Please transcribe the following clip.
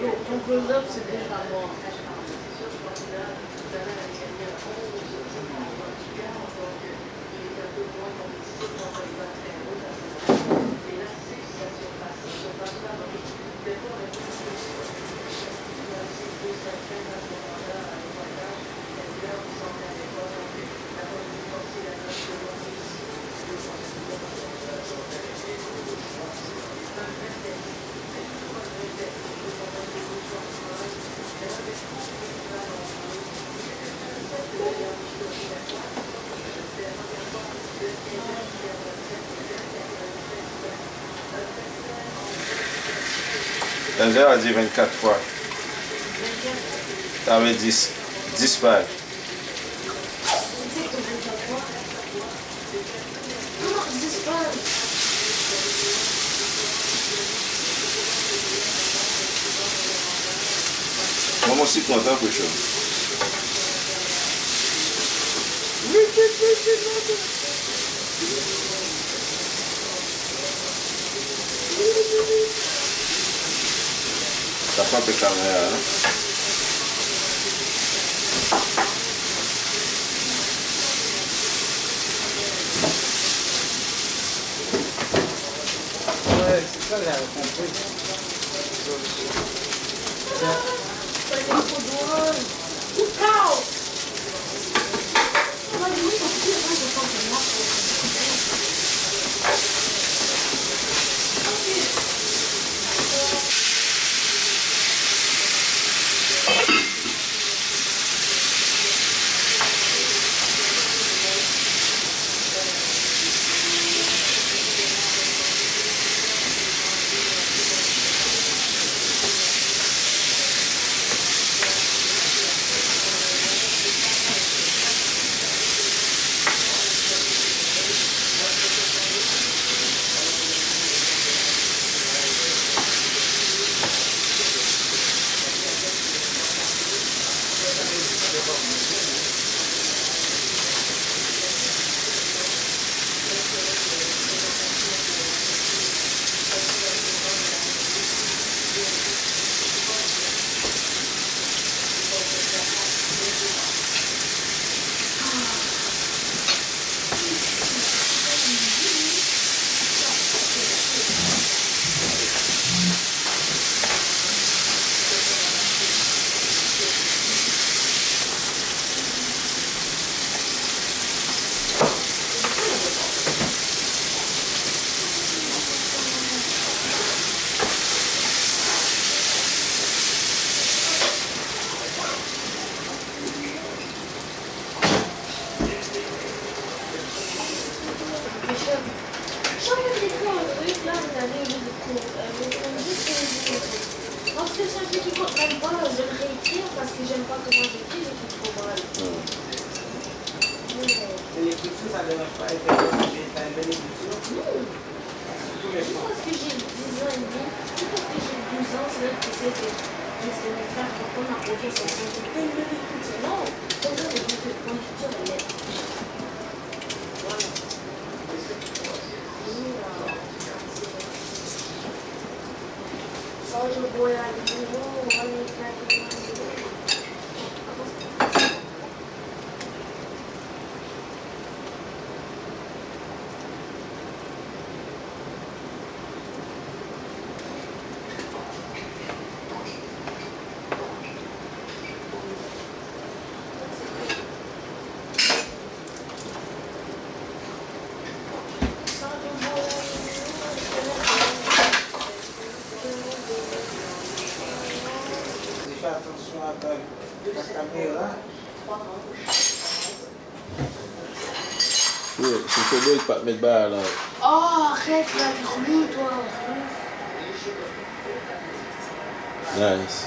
Ton close-up, c'est déjà mort. Denzel a dit 24 fois. Ça veut 10 pages. Moi aussi content pour ça. Ta propre caméra, hein? Ouais, c'est ça, j'avais compris. Parce que j'aime pas comment j'écris, j'écris trop mal. Et l'écriture, ça ne devrait pas être une belle écriture. Juste parce que j'ai 10 ans et demi, juste parce que j'ai 12 ans, c'est là que j'essaie de me faire comprendre ma profession. C'est pas une belle écriture. Non, comme ça, l'écriture, elle est. Voilà. Só de boia ali, olha pra aqui. Fais attention à ta caméra. Oui, c'est pour deux, pas te mettre balle là. Oh, arrête là, t'es relou toi. Nice.